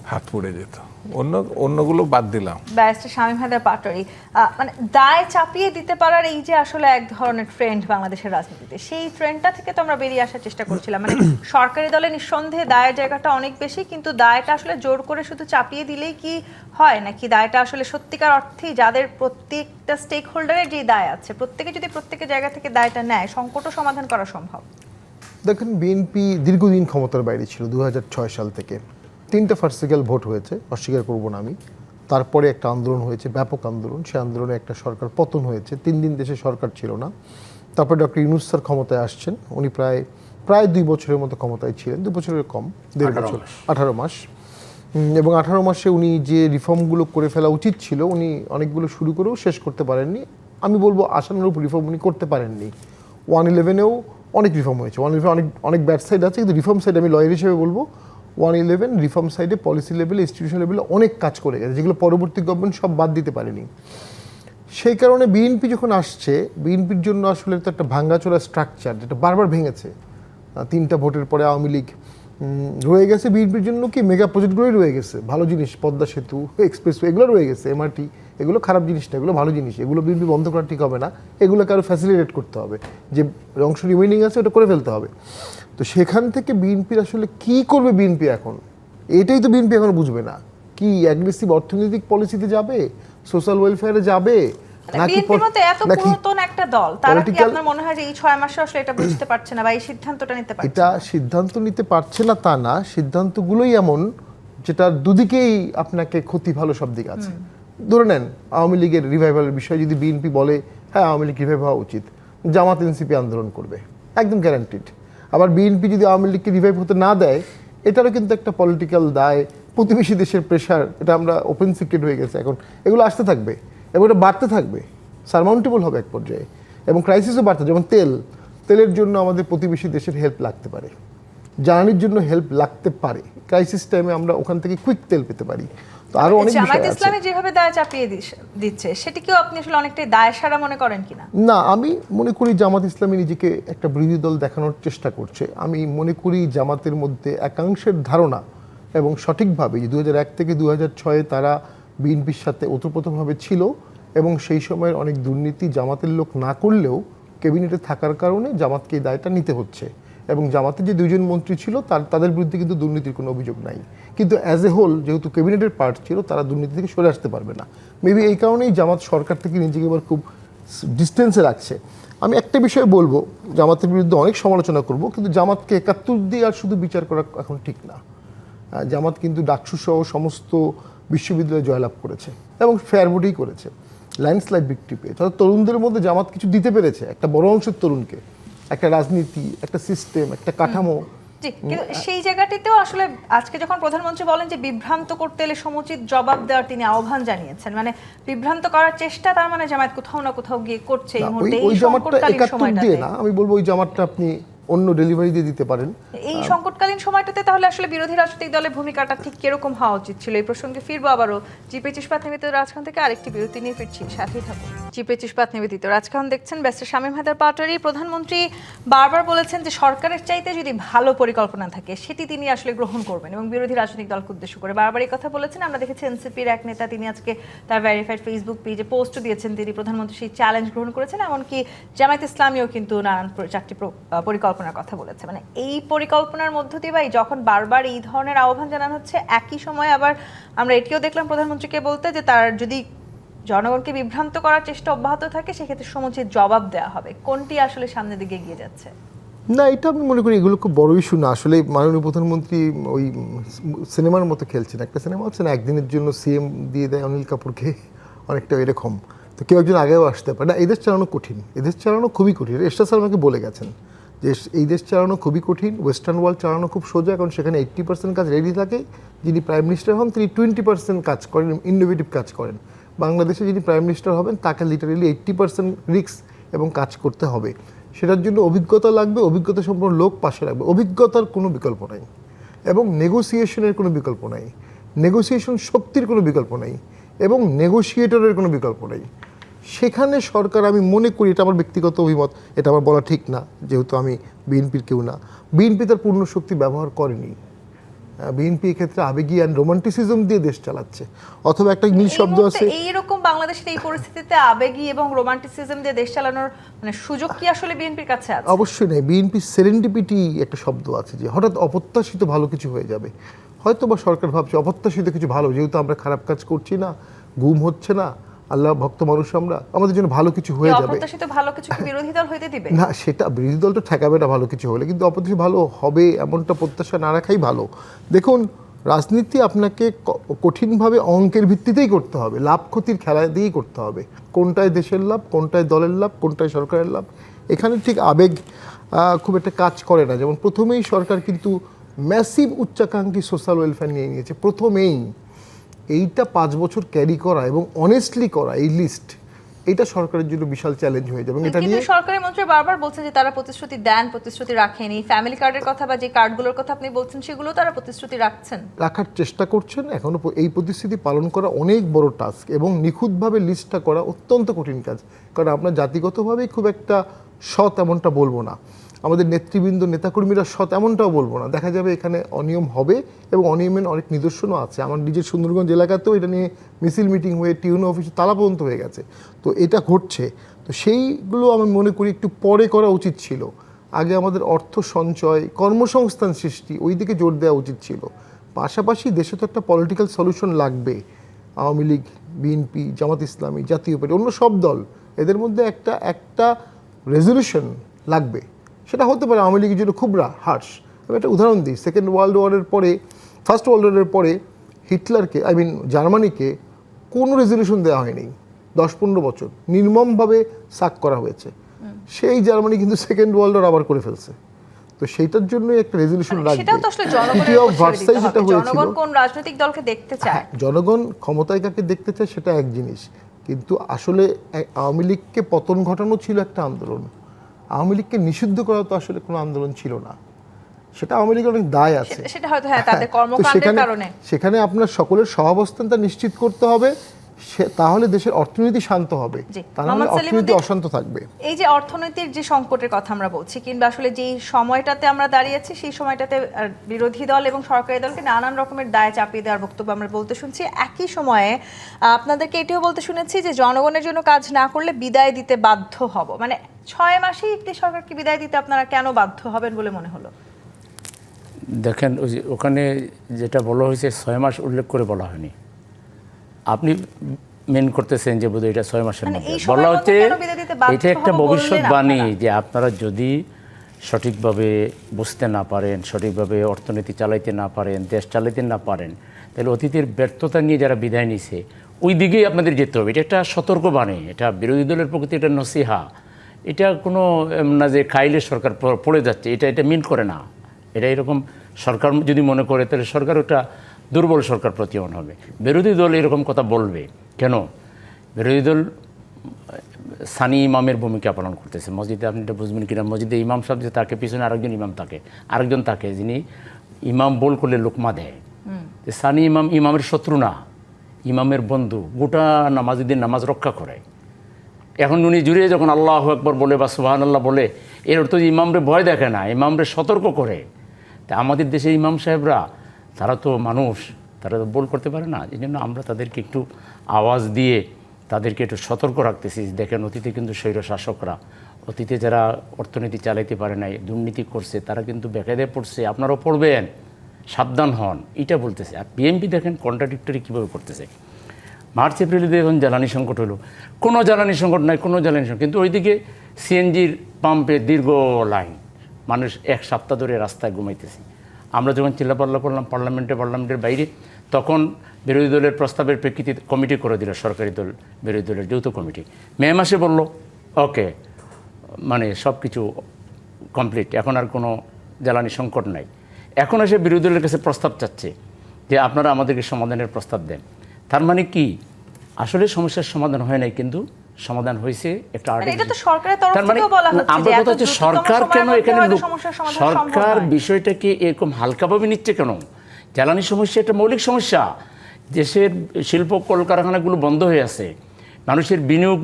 হাত পড়ে যেত। অন্যগুলো বাদ দিলাম। ব্যারিস্টার শামীম হায়দার পাটোয়ারি, মানে দায় চাপিয়ে দিতে পারার এই যে আসলে এক ধরনের ট্রেন্ড বাংলাদেশের রাজনীতিতে, সেই ট্রেন্ডটা থেকে তো আমরা বেরিয়ে আসার চেষ্টা করছিলাম। মানে সরকারি দলে নিঃসন্দেহে দায়ের জায়গাটা অনেক বেশি, কিন্তু দায়টা আসলে জোর করে শুধু চাপিয়ে দিলেই কি হয় নাকি দায়টা আসলে সত্যিকার অর্থেই যাদের প্রত্যেকটা স্টেক হোল্ডারের যে দায় আছে, প্রত্যেকে যদি প্রত্যেকের জায়গা থেকে দায়টা নেয়, সংকটও সমাধান করা সম্ভব। দেখেন, বিএনপি দীর্ঘদিন ক্ষমতার বাইরে ছিল। 2006 সাল থেকে 3টা ফার্স্ট ভোট হয়েছে, অস্বীকার করবো না আমি। তারপরে একটা আন্দোলন হয়েছে, ব্যাপক আন্দোলন, সেই আন্দোলনে একটা সরকার পতন হয়েছে, 3 দিন দেশে সরকার ছিল না। তারপরে ডক্টর ইউনূস স্যার ক্ষমতায় আসছেন, উনি প্রায় 2 বছরের মতো ক্ষমতায় ছিলেন, 2 বছরের কম, 1.5 বছর, 18 মাস। এবং 18 মাসে উনি যে রিফর্মগুলো করে ফেলা উচিত ছিল উনি অনেকগুলো শুরু করেও শেষ করতে পারেননি। আমি বলবো আশানুরূপ রিফর্ম উনি করতে পারেননি। 111-এও অনেক রিফর্ম হয়েছে, 111 অনেক ব্যাড সাইড আছে, কিন্তু রিফর্ম সাইড আমি লয়ার হিসেবে বলবো 111 রিফর্ম সাইডে পলিসি লেভেলে ইনস্টিটিউশন লেভেলে অনেক কাজ করে গেছে, যেগুলো পরবর্তী গভর্নমেন্ট সব বাদ দিতে পারেনি। সেই কারণে বিএনপি যখন আসছে, বিএনপির জন্য আসলে তো একটা ভাঙ্গাচোরা স্ট্রাকচার যেটা বারবার ভেঙেছে। 3টা ভোটের পরে আওয়ামী লীগ রয়ে গেছে, বিএনপির জন্য কি মেগা প্রজেক্টগুলোই রয়ে গেছে, ভালো জিনিস, পদ্মা সেতু, এক্সপ্রেসওয়ে, এগুলো রয়ে গেছে, এমআরটি, এগুলো খারাপ জিনিস না, এগুলো ভালো জিনিস, এগুলো বিএনপি বন্ধ করা ঠিক হবে না, এগুলোকে আরও ফ্যাসিলিটেট করতে হবে, যে অংশ রিমেইনিং আছে ওটা করে ফেলতে হবে। তো সেখান থেকে বিএনপির আসলে কি করবে বিএনপি এখন, এটাই তো বিএনপি এখন বুঝবে না। কি অ্যাগ্রেসিভ অর্থনৈতিক পলিসিতে যাবে, সোশ্যাল ওয়েলফেয়ারে যাবে, বিএনপির মতো এত পুরাতন একটা দল, তারা কি আপনার মনে হয় যে এই 6 মাসে আসলে এটা বুঝতে পারছে না বা এই সিদ্ধান্তটা নিতে পারছে না? এটা সিদ্ধান্ত নিতে পারছে না তা না, সিদ্ধান্তগুলোই এমন যেটা দুদিকেই আপনাকে ক্ষতি ভালো সব দিক আছে। ধরে নেন আওয়ামী লীগের রিভাইভালের বিষয়ে যদি বিএনপি বলে হ্যাঁ আওয়ামী লীগ রিভাইভ হওয়া উচিত, জামাত এনসিপি আন্দোলন করবে, একদম গ্যারান্টিড। আবার বিএনপি যদি আওয়ামী লীগকে রিভাইভ হতে না দেয়, এটারও কিন্তু একটা পলিটিক্যাল দায়, প্রতিবেশী দেশের প্রেশার, এটা আমরা ওপেন সিক্রেট হয়ে গেছে এখন, এগুলো আসতে থাকবে এবং এটা বাড়তে থাকবে, সারমাউন্টেবল হবে এক পর্যায়ে, এবং ক্রাইসিসও বাড়তে, যেমন তেলের জন্য আমাদের প্রতিবেশী দেশের হেল্প লাগতে পারে, জ্বালানির জন্য হেল্প লাগতে পারে, ক্রাইসিস টাইমে আমরা ওখান থেকে কুইক তেল পেতে পারি। তো আরো অনেক বিষয় জামায়াত আছে। ইসলামী যেভাবে দায় চাপিয়ে দিচ্ছে সেটিকেও আপনি আসলে অনেকটাই দায়সারা মনে করেন কিনা? না, আমি মনে করি জামাত ইসলামী নিজেকে একটা বিরোধী দল দেখানোর চেষ্টা করছে। আমি মনে করি জামাতের মধ্যে একাংশের ধারণা এবং সঠিকভাবে যে 2001 থেকে 2006 তারা বিএনপির সাথে ওতপ্রোতভাবে ছিল এবং সেই সময়ের অনেক দুর্নীতি জামাতের লোক না করলেও ক্যাবিনেটে থাকার কারণে জামাতকে এই দায়টা নিতে হচ্ছে, এবং জামাতের যে 2জন মন্ত্রী ছিল তাদের বিরুদ্ধে কিন্তু দুর্নীতির কোনো অভিযোগ নাই, কিন্তু অ্যাজ এ হোল যেহেতু ক্যাবিনেটের পার্ট ছিল তারা দুর্নীতি থেকে সরে আসতে পারবে না। মেবি এই কারণেই জামাত সরকার থেকে নিজেকে এবার খুব ডিস্টেন্সে রাখছে। আমি একটা বিষয় বলবো, জামাতের বিরুদ্ধে অনেক সমালোচনা করব, কিন্তু জামাতকে 71 দিয়ে আর শুধু বিচার করা এখন ঠিক না। জামাত কিন্তু ডাকসু সহ সমস্ত বিশ্ববিদ্যালয়ে জয়লাভ করেছে এবং ফেয়ার ভোটেই করেছে, ল্যান্ডস্লাইড ভিক্টরি পেয়ে। তাহলে তরুণদের মধ্যে জামাত কিছু দিতে পেরেছে, একটা বড় অংশের তরুণকে, একটা রাজনীতি, একটা সিস্টেম, একটা কাঠামো। জি, কিন্তু সেই জায়গাটিতেও আসলে আজকে যখন প্রধানমন্ত্রী বলেন যে বিভ্রান্ত করতে এলে সমুচিত জবাব দেওয়ার তিনি আহ্বান জানিয়েছেন, মানে বিভ্রান্ত করার চেষ্টা তার মানে জামায়াত কোথাও না কোথাও গিয়ে করছে এই মুহূর্তে, এই সংকটকালীন 71 সময়টাতে। দিয়ে না, আমি বলবো ওই জামাতটা আপনি অন্য ডেলিভারি দিয়ে দিতে পারেন। এই সংকটকালীন সময়টাতে তাহলে আসলে বিরোধী রাজনৈতিক দলের ভূমিকাটা ঠিক কিরকম হওয়া উচিত ছিল? এই প্রসঙ্গে ফিরবো আবারও। জিপে ইস্পাত নিবেদিত রাজখান থেকে আরেকটি বিরতি নিয়ে ফিরছি, সাথেই থাকুন। জিপে ইস্পাত নিবেদিত রাজখান দেখছেন, ব্যারিস্টার শামীম হায়দার পাটোয়ারি। প্রধানমন্ত্রী বারবার বলেছেন যে সরকারের চাইতে যদি ভালো পরিকল্পনা থাকে সেটি তিনি আসলে গ্রহণ করবেন, এবং বিরোধী রাজনৈতিক দলকে উদ্দেশ্য করে বারবার এই কথা বলেছেন। আমরা দেখেছি এনসিপির এক নেতা, তিনি আজকে তার ভেরিফাইড ফেসবুক পেজে পোস্টও দিয়েছেন, তিনি প্রধানমন্ত্রী সেই চ্যালেঞ্জ গ্রহণ করেছেন। এমনকি জামায়াত ইসলামীও কিন্তু নানান চারটি পরিকল্পনার কথা বলেছে। মানে এই পরিকল্পনার মধ্য দিয়ে ভাই যখন বারবার এই ধরনের আহ্বান জানানো হচ্ছে, একই সময় আবার আমরা এটিও দেখলাম প্রধানমন্ত্রীকে বলতে যে তার যদি জনগণকে বিভ্রান্ত করার চেষ্টা অব্যাহত থাকে সেক্ষেত্রে সমুচিত জবাব দেওয়া হবে। কোনটি আসলে সামনের দিকে এগিয়ে যাচ্ছে? না, এটা আমি মনে করি এগুলো খুব বড় ইস্যু না। আসলে মাননীয় প্রধানমন্ত্রী ওই সিনেমার মতো খেলছেন, একটা সিনেমা হচ্ছে না, একদিনের জন্য সিএম দিয়ে দেয় অনিল কাপুরকে, অনেকটা এরকম। তো কেউ একজন আগেও আসতে পারে না। এই দেশ চালানো কঠিন, এই দেশ চালানো খুবই কঠিন। এরশাদ স্যার আমাকে বলে গেছেন যে এই দেশ চালানো খুবই কঠিন, ওয়েস্টার্ন ওয়ার্ল্ড চালানো খুব সোজা, কারণ সেখানে 80% কাজ রেডি থাকে। যিনি প্রাইম মিনিস্টার হন তিনি 20% কাজ করেন, ইনোভেটিভ কাজ করেন। বাংলাদেশে যিনি প্রাইম মিনিস্টার হবেন তাকে লিটারেলি 80% রিস্ক এবং কাজ করতে হবে। সেটার জন্য অভিজ্ঞতা লাগবে, অভিজ্ঞতা সম্পন্ন লোক পাশে রাখবে। অভিজ্ঞতার কোনো বিকল্প নাই এবং নেগোসিয়েশনের কোনো বিকল্প নাই, নেগোসিয়েশন শক্তির কোনো বিকল্প নাই এবং নেগোসিয়েটরের কোনো বিকল্প নাই। সেখানে সরকার, আমি মনে করি, এটা আমার ব্যক্তিগত অভিমত, এটা আমার বলা ঠিক না যেহেতু আমি বিএনপির কেউ না, বিএনপি তার পূর্ণ শক্তি ব্যবহার করেনি। বিএনপি এক্ষেত্রে আবেগী অ্যান্ড রোমান্টিসিজম দিয়ে দেশ চালাচ্ছে, অথবা একটা ইংলিশ শব্দ আছে। এইরকম বাংলাদেশের এই পরিস্থিতিতে আবেগী এবং রোমান্টিসিজম দিয়ে দেশ চালানোর মানে সুযোগ কি আসলে বিএনপির কাছে আছে? অবশ্যই নেই। বিএনপি সেরেন্ডিপিটি একটা শব্দ আছে, যে হঠাৎ অপ্রত্যাশিত ভালো কিছু হয়ে যাবে। হয়তো বা সরকার ভাবছে অপ্রত্যাশিত কিছু ভালো, যেহেতু আমরা খারাপ কাজ করছি না, গুম হচ্ছে না, আল্লাহ ভক্ত মানুষ আমরা, আমাদের জন্য ভালো কিছু হয়ে যাবে। অপ্রত্যাশিত ভালো কিছু কি বিরোধী দল হইতে দিবে না, সেটা বিরোধী দল তো ঠেকাবে না ভালো কিছু হলে, কিন্তু অপ্রত্যাশিত ভালো হবে এমনটা প্রত্যাশা না রাখাই ভালো। দেখুন, রাজনীতি আপনাকে কঠিনভাবে অঙ্কের ভিত্তিতেই করতে হবে, লাভ ক্ষতির খেলা দিয়েই করতে হবে। কোনটায় দেশের লাভ, কোনটায় দলের লাভ, কোনটায় সরকারের লাভ, এখানে ঠিক আবেগ খুব একটা কাজ করে না। যেমন প্রথমেই সরকার কিন্তু ম্যাসিভ উচ্চাকাঙ্ক্ষী সোশ্যাল ওয়েলফেয়ার নিয়ে নিয়েছে প্রথমেই। এইটা 5 বছর ক্যারি করা এবং অনেস্টলি করা, এই লিস্ট এটা সরকারের জন্য বিশাল চ্যালেঞ্জ হয়ে যাবে। এটা কিন্তু নিয়ে সরকারি মন্ত্রী বারবার বলছেন যে তারা প্রতিশ্রুতি দেন, প্রতিশ্রুতি রাখেনি। ফ্যামিলি কার্ডের কথা বা যে কার্ডগুলোর কথা আপনি বলছেন সেগুলো তারা প্রতিশ্রুতি রাখছেন, রাখার চেষ্টা করছেন। এখনো এই প্রতিশ্রুতি পালন করা অনেক বড় টাস্ক এবং নিখুঁতভাবে লিস্টটা করা অত্যন্ত কঠিন কাজ, কারণ আপনার জাতিগতভাবেই খুব একটা সৎ এমনটা বলবো না, আমাদের নেতৃবৃন্দ নেতাকর্মীরা সৎ এমনটাও বলবো না। দেখা যাবে এখানে অনিয়ম হবে এবং অনিয়মের অনেক নিদর্শনও আছে। আমার নিজের সুন্দরগঞ্জ এলাকাতেও এটা নিয়ে মিছিল মিটিং হয়ে টিউনো অফিসে তালা পর্যন্ত হয়ে গেছে। তো এটা ঘটছে, তো সেইগুলো আমি মনে করি একটু পরে করা উচিত ছিল। আগে আমাদের অর্থ সঞ্চয়, কর্মসংস্থান সৃষ্টি, ওই দিকে জোর দেওয়া উচিত ছিল। পাশাপাশি দেশে তো একটা পলিটিক্যাল সলিউশন লাগবে। আওয়ামী লীগ, বিএনপি, জামাত ইসলামী, জাতীয় পার্টি, অন্য সব দল, এদের মধ্যে একটা রেজলিউশন লাগবে। সেটা হতে পারে আওয়ামী লীগের জন্য খুব হার্শ। আমি একটা উদাহরণ দিই, সেকেন্ড ওয়ার্ল্ড ওয়ারের পরে, ফার্স্ট ওয়ার্ল্ড ওয়ারের পরে হিটলারকে, জার্মানিকে কোনো রেজলিউশন দেওয়া হয়নি 10-15 বছর, নির্মমভাবে সাক করা হয়েছে। সেই জার্মানি কিন্তু সেকেন্ড ওয়ার্ল্ড ওয়ার আবার করে ফেলছে। তো সেইটার জন্য একটা রেজলিউশন লাগবে। সেটাও তো আসলে জনগণের Treaty of উপর ছেড়ে দিতে Versailles যেটা হবে। হয়েছিল, জনগণ কোন রাজনৈতিক দলকে দেখতে চায়, জনগণ ক্ষমতায় কাকে দেখতে চায় সেটা এক জিনিস, কিন্তু আসলে আওয়ামী লীগকে পতন ঘটানো ছিল একটা আন্দোলন। আওয়ামী লীগকে নিষিদ্ধ করা তো আসলে কোনো আন্দোলন ছিল না, সেটা আওয়ামী লীগের অনেক দায় আছে। সেটা হয়তো হ্যাঁ তাদের তো কর্মকাণ্ডের কারণে। সেখানে আপনার সকলের সহাবস্থানটা নিশ্চিত করতে হবে, তাহলে দেশের অর্থনীতি শান্ত হবে, জি, তাহলে মোহাম্মদ অর্থনীতি সেলিমউদ্দিন, অশান্ত থাকবে। এই যে অর্থনৈতিক যে সংকটের কথা আমরা বলছি, কিংবা আসলে যে সময়টাতে আমরা দাঁড়িয়েছি, সেই সময়টাতে বিরোধী দল এবং সরকারি দলকে নানান রকমের দায় চাপিয়ে দেওয়ার বক্তব্য আমরা বলতে শুনছি। একই সময়ে আপনাদেরকে এটিও বলতে শুনেছি যে জনগণের জন্য কাজ না করলে বিদায় দিতে বাধ্য হব। মানে 6 মাসেই একটি সরকারকে বিদায় দিতে আপনারা কেন বাধ্য হবেন বলে মনে হলো? দেখেন, ওই যে ওখানে যেটা বলা হয়েছে 6 মাস উল্লেখ করে বলা হয়নি। আপনি মেন করতেছেন যে বোধহয় এটা 6 মাসের মানে মধ্যে এই বলা সময়ের হচ্ছে। মধ্যে কেন বিদায় দিতে বাধ্য এটা একটা হব বললেন ভবিষ্যৎবাণী আপনারা? যে আপনারা যদি সঠিকভাবে বুঝতে না পারেন, সঠিকভাবে অর্থনীতি চালাইতে না পারেন, দেশ চালাইতে না পারেন, তাহলে অতীতের ব্যর্থতা নিয়ে যারা বিদায় নিছে ওই দিকেই আপনাদের যেতে হবে। এটা একটা সতর্কবাণী, এটা বিরোধী দলের প্রকৃতি, এটা নসিহা। এটা কোনো না যে খাইলে সরকার পড়ে যাচ্ছে, এটা মিন করে না। এটা এরকম সরকার যদি মনে করে তাহলে সরকার ওটা দুর্বল সরকার প্রতীয়মান হবে। বিরোধী দল এরকম কথা বলবে কেন? বিরোধী দল সানি ইমামের ভূমিকা পালন করতেছে মসজিদে। আপনি এটা বুঝবেন কিনা, মসজিদে ইমাম সাহেব যে তাকে পিছনে আরেকজন থাকে যিনি ইমাম বল করলে লোকমা দেয়। সানি ইমামের শত্রু না, ইমামের বন্ধু, গোটা নামাজিদের নামাজ রক্ষা করে। এখন উনি জুড়ে যখন আল্লাহু আকবার বলে বা সুবহানাল্লাহ বলে, এর অর্থ ইমামরে ভয় দেখে না, ইমামরে সতর্ক করে। তা আমাদের দেশে ইমাম সাহেবরা তারা তো মানুষ, তারা তো বল করতে পারে না। এই জন্য আমরা তাদেরকে একটু আওয়াজ দিয়ে তাদেরকে একটু সতর্ক রাখতেছি। দেখেন, অতীতে কিন্তু স্বৈর শাসকরা, অতীতে যারা অর্থনীতি চালাইতে পারে নাই, দুর্নীতি করছে, তারা কিন্তু বেকায়দায় পড়ছে। আপনারাও পড়বেন, সাবধান হন, এটা বলতেছে। আর বিএনপি দেখেন কন্ট্রাডিক্টরি কীভাবে করতেছে। মার্চ এপ্রিলে দেখুন জ্বালানি সংকট হলো, কোনো জ্বালানি সংকট নাই, কোনো জ্বালানি সংকট, কিন্তু ওইদিকে সিএনজির পাম্পে দীর্ঘ লাইন, মানুষ 1 সপ্তাহ ধরে রাস্তায় ঘুমাইতেছে। আমরা যখন চিল্লাপাল্লা করলাম পার্লামেন্টের বাইরে, তখন বিরোধী দলের প্রস্তাবের প্রেক্ষিতে কমিটি করে দিল, সরকারি দল বিরোধী দলের যৌথ কমিটি। মে মাসে বলল ওকে, মানে সব কিছু কমপ্লিট, এখন আর কোনো জ্বালানি সংকট নাই। এখন এসে বিরোধী দলের কাছে প্রস্তাব চাচ্ছে যে আপনারা আমাদেরকে সমাধানের প্রস্তাব দেন। তার মানে কি, আসলে সমস্যার সমাধান হয় নাই, কিন্তু সমাধান হয়েছে একটা এটা তো সরকারের তরফ থেকেও বলা হচ্ছে আমরা যে কথা হচ্ছে সরকার কেন এখানে সরকার বিষয়টা বিষয়টাকে এরকম হালকাভাবে নিচ্ছে কেন? জ্বালানি সমস্যা একটা মৌলিক সমস্যা। দেশের শিল্প কলকারখানাগুলো বন্ধ হয়ে আছে, মানুষের বিনিয়োগ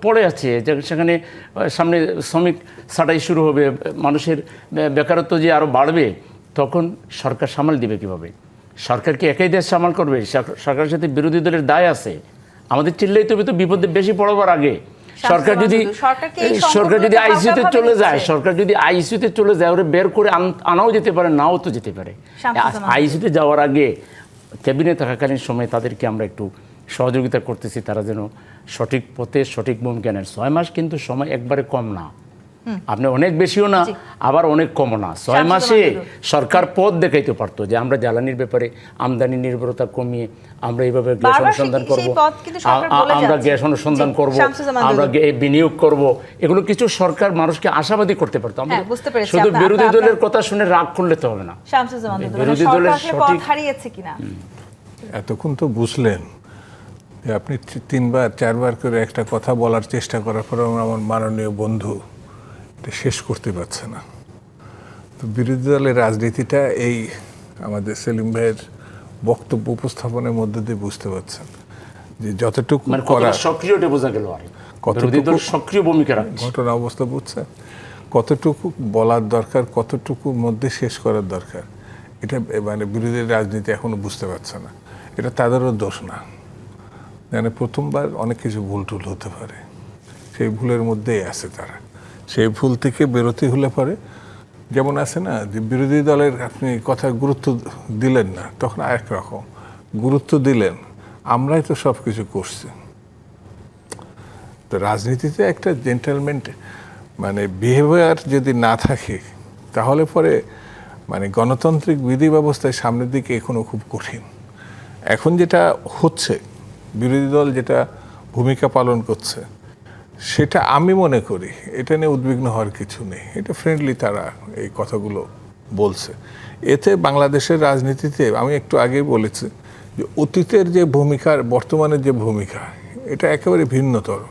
পড়ে আছে, সেখানে সামনে শ্রমিক ছাঁটাই শুরু হবে, মানুষের বেকারত্ব যে আরও বাড়বে, তখন সরকার সামাল দিবে কিভাবে? সরকার কি একাই দেশ সামাল করবে? সরকারের সাথে বিরোধী দলের দায় আছে। আমাদের চিল্লাই তবে তো বিপদে বেশি পড়াবার আগে সরকার যদি আইসিইউতে চলে যায়, ওরা বের করে আনাও যেতে পারে, নাও তো যেতে পারে। আইসিইউতে যাওয়ার আগে ক্যাবিনেট থাকাকালীন সময় তাদেরকে আমরা একটু সহযোগিতা করতেছি, তারা যেন সঠিক পথে সঠিক ভূমিকা নেন। 6 মাস কিন্তু সময় একবারে কম না, আপনি অনেক বেশিও না, আবার অনেক কমও না। 6 মাসে সরকার পথ দেখাইতে পারতো যে আমরা জ্বালানির ব্যাপারে আমদানি নির্ভরতা কমিয়ে আমরা এইভাবে গ্যাস অনুসন্ধান করব, আমরা গ্যাস অনুসন্ধান করব, আমরা বিনিয়োগ করব, এগুলো কিছু সরকার মানুষকে আশাবাদী করতে পারতো। শুধু বিরোধী দলের কথা শুনে রাগ করলে তো হবে না। বিরোধী দলের সঠিক হারিয়েছে কিনা এতক্ষণ তো বুঝলেন যে আপনি 3বার 4বার করে একটা কথা বলার চেষ্টা করার পরে আমার মাননীয় বন্ধু এটা শেষ করতে পারছে না। তো বিরোধী দলের রাজনীতিটা এই আমাদের সেলিম ভাইয়ের বক্তব্য উপস্থাপনের মধ্যে দিয়ে বুঝতে পারছেন যে যতটুকু মানে করা কতটা সক্রিয়টা বোঝা গেল আর কতটুকু- বিরোধী দল সক্রিয় ভূমিকা রাখছে। ঘটনা অবস্থা বুঝছেন, কতটুকু বলার দরকার, কতটুকুর মধ্যে শেষ করার দরকার, এটা মানে বিরোধী রাজনীতি এখনো বুঝতে পারছে না। এটা তাদেরও দোষ না, মানে প্রথমবার অনেক কিছু ভুল টুল হতে পারে, সেই ভুলের মধ্যেই আছে তারা। সেই ভুল থেকে বেরোতে হলে পরে যেমন আছে না যে বিরোধী দলের আপনি কথা গুরুত্ব দিলেন না, তখন আরেক রকম গুরুত্ব দিলেন, আমরাই তো সব কিছু করছি। তো রাজনীতিতে একটা জেন্টেলমেন্ট মানে বিহেভিয়ার যদি না থাকে তাহলে পরে মানে গণতান্ত্রিক বিধি ব্যবস্থায় সামনের দিকে এখনো খুব কঠিন। এখন যেটা হচ্ছে, বিরোধী দল যেটা ভূমিকা পালন করছে, সেটা আমি মনে করি এটা নিয়ে উদ্বিগ্ন হওয়ার কিছু নেই। এটা ফ্রেন্ডলি তারা এই কথাগুলো বলছে। এতে বাংলাদেশের রাজনীতিতে আমি একটু আগেই বলেছি যে অতীতের যে ভূমিকার বর্তমানের যে ভূমিকা, এটা একেবারে ভিন্নতর,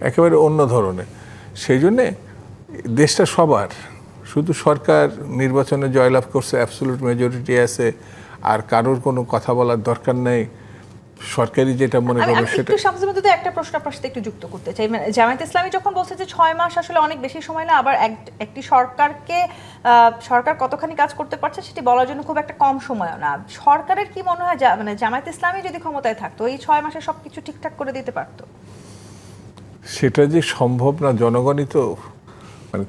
একেবারে অন্য ধরনের। সেই জন্যে দেশটা সবার, শুধু সরকার নির্বাচনে জয়লাভ করছে, অ্যাবসলিউট মেজরিটি আছে, আর কারোর কোনো কথা বলার দরকার নেই, সরকারি যেটা মনে আমি করবে আমি সেটা। একটু শামসুর মধ্যে একটা প্রশ্ন আপনার সাথে একটু যুক্ত করতে চাই। মানে জামায়াত ইসলামী যখন বলছে যে 6 মাস আসলে অনেক বেশি সময় না, আবার একটি সরকারকে সরকার কতখানি কাজ করতে পারছে সেটি বলার জন্য খুব একটা কম সময়ও না। সরকারের কি মনে হয় মানে জামায়াত ইসলামী যদি ক্ষমতায় থাকতো এই 6 মাসে সবকিছু ঠিকঠাক করে দিতে পারতো? সেটা যে সম্ভব না, জনগণই তো মানে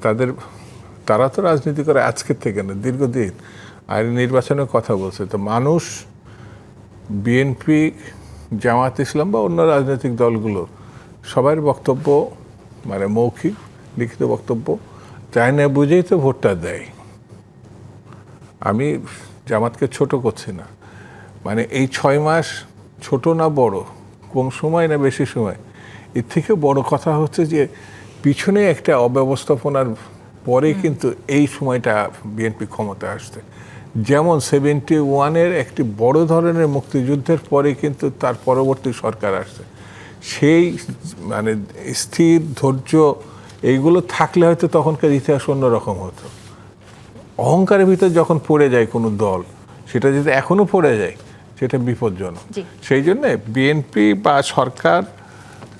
তারা তো রাজনীতি করে আজকের থেকে না, দীর্ঘদিন। আর নির্বাচনের কথা বলছে তো মানুষ, বিএনপি, জামায়াত ইসলাম বা অন্য রাজনৈতিক দলগুলো সবার বক্তব্য মানে মৌখিক লিখিত বক্তব্য চায় না বুঝেই তো ভোটটা দেয়। আমি জামাতকে ছোট করছি না, মানে এই 6 মাস ছোট না বড়, কম সময় না বেশি সময়, এর থেকে বড় কথা হচ্ছে যে পিছনে একটা অব্যবস্থাপনার পরে কিন্তু এই সময়টা বিএনপি ক্ষমতায় আসছে। যেমন 71-এর একটি বড় ধরনের মুক্তিযুদ্ধের পরে কিন্তু তার পরবর্তী সরকার আসছে। সেই মানে স্থির ধৈর্য এইগুলো থাকলে হয়তো তখনকার ইতিহাস অন্যরকম হতো। অহংকারের ভিতর যখন পড়ে যায় কোনো দল, সেটা যদি এখনো পড়ে যায় সেটা বিপজ্জনক। জি। সেই জন্যে বিএনপি বা সরকার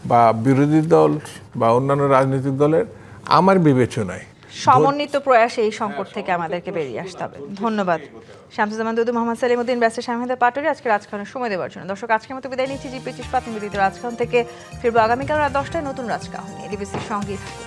বা বিরোধী দল বা অন্যান্য রাজনৈতিক দলের আমার বিবেচনায় সমন্বিত প্রয়াসে এই সংকট থেকে আমাদেরকে বেরিয়ে আসতে হবে। ধন্যবাদ শামসুজ্জামান দুদু, মোহাম্মদ সালিমউদ্দিন, ব্যারিস্টার শামীম পাটোয়ারি আজকে রাজকাহনের সময় দেওয়ার জন্য। দর্শক, আজকের মতো বিদায় নিচ্ছি। জি25 নিবেদিত রাজকাহন থেকে ফিরবো আগামীকাল রাত 10টায় নতুন রাজকাহন নিয়ে। ডিবিসির সঙ্গেই থাকুন।